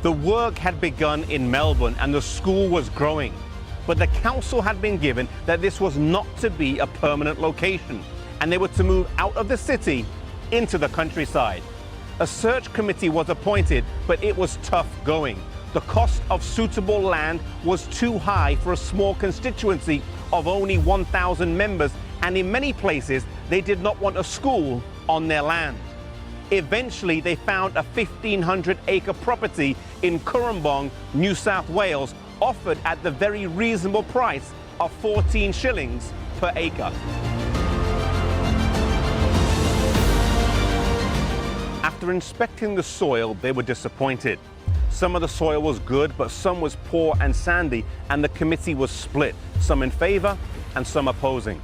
The work had begun in Melbourne and the school was growing, but the council had been given that this was not to be a permanent location and they were to move out of the city into the countryside. A search committee was appointed, but it was tough going. The cost of suitable land was too high for a small constituency of only 1,000 members, and in many places they did not want a school on their land. Eventually they found a 1,500-acre property in Currumbong, New South Wales, offered at the very reasonable price of 14 shillings per acre. After inspecting the soil, they were disappointed. Some of the soil was good, but some was poor and sandy, and the committee was split, some in favor and some opposing.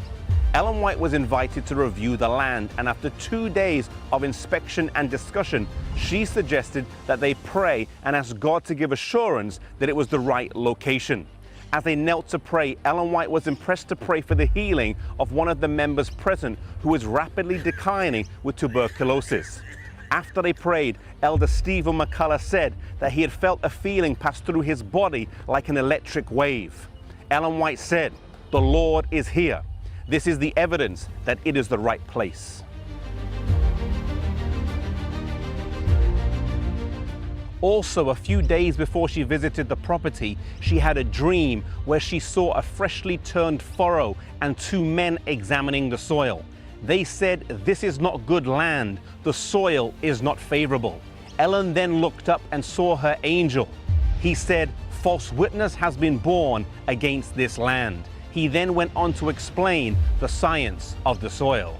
Ellen White was invited to review the land, and after 2 days of inspection and discussion, she suggested that they pray and ask God to give assurance that it was the right location. As they knelt to pray, Ellen White was impressed to pray for the healing of one of the members present who was rapidly declining with tuberculosis. After they prayed, Elder Stephen McCullough said that he had felt a feeling pass through his body like an electric wave. Ellen White said, "The Lord is here. This is the evidence that it is the right place." Also, a few days before she visited the property, she had a dream where she saw a freshly turned furrow and 2 men examining the soil. They said, "This is not good land. The soil is not favorable." Ellen then looked up and saw her angel. He said, "False witness has been born against this land." He then went on to explain the science of the soil.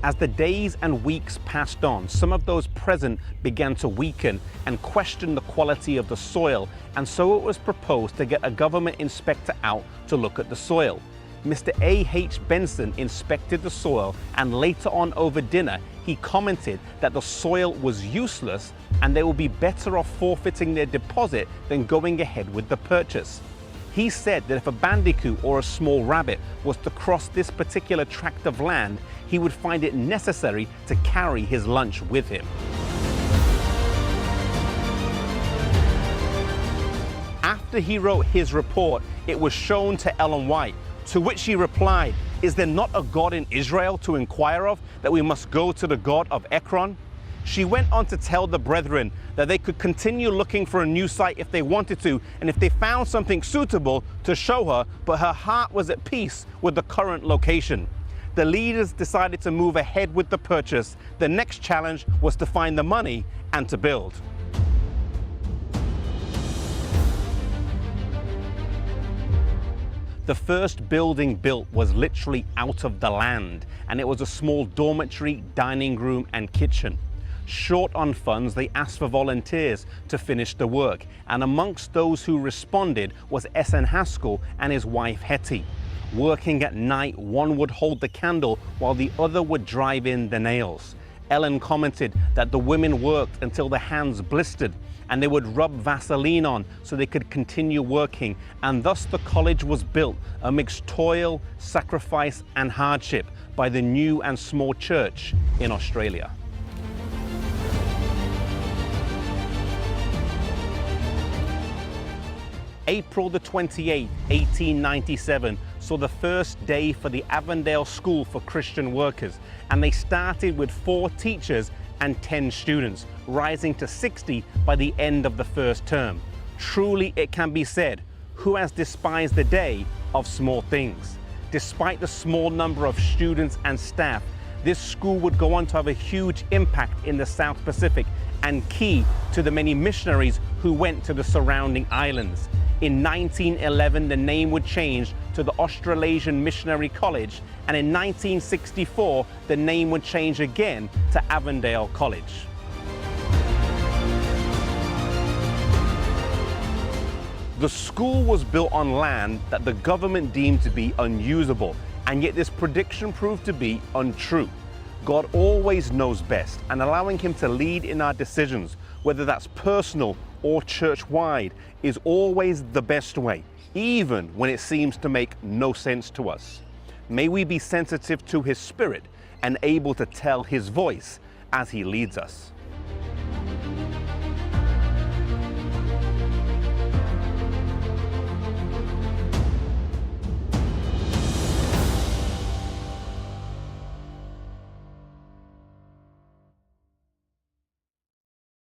As the days and weeks passed on, some of those present began to weaken and question the quality of the soil, and so it was proposed to get a government inspector out to look at the soil. Mr. A.H. Benson inspected the soil, and later on over dinner, he commented that the soil was useless and they would be better off forfeiting their deposit than going ahead with the purchase. He said that if a bandicoot or a small rabbit was to cross this particular tract of land, he would find it necessary to carry his lunch with him. After he wrote his report, it was shown to Ellen White, to which she replied, "Is there not a God in Israel to inquire of, that we must go to the God of Ekron?" She went on to tell the brethren that they could continue looking for a new site if they wanted to, and if they found something suitable, to show her, but her heart was at peace with the current location. The leaders decided to move ahead with the purchase. The next challenge was to find the money and to build. The first building built was literally out of the land, and it was a small dormitory, dining room and kitchen. Short on funds, they asked for volunteers to finish the work, and amongst those who responded was S.N. Haskell and his wife Hetty. Working at night, one would hold the candle while the other would drive in the nails. Ellen commented that the women worked until their hands blistered, and they would rub Vaseline on so they could continue working, and thus the college was built amidst toil, sacrifice and hardship by the new and small church in Australia. April the 28th, 1897 saw the first day for the Avondejl School for Christian Workers, and they started with 4 teachers and 10 students, rising to 60 by the end of the first term. Truly it can be said, who has despised the day of small things? Despite the small number of students and staff, this school would go on to have a huge impact in the South Pacific and key to the many missionaries who went to the surrounding islands. In 1911, the name would change to the Australasian Missionary College, and in 1964, the name would change again to Avondejl Koledž. The school was built on land that the government deemed to be unusable, and yet this prediction proved to be untrue. God always knows best, and allowing Him to lead in our decisions, whether that's personal or church-wide, is always the best way, even when it seems to make no sense to us. May we be sensitive to His Spirit and able to tell His voice as He leads us.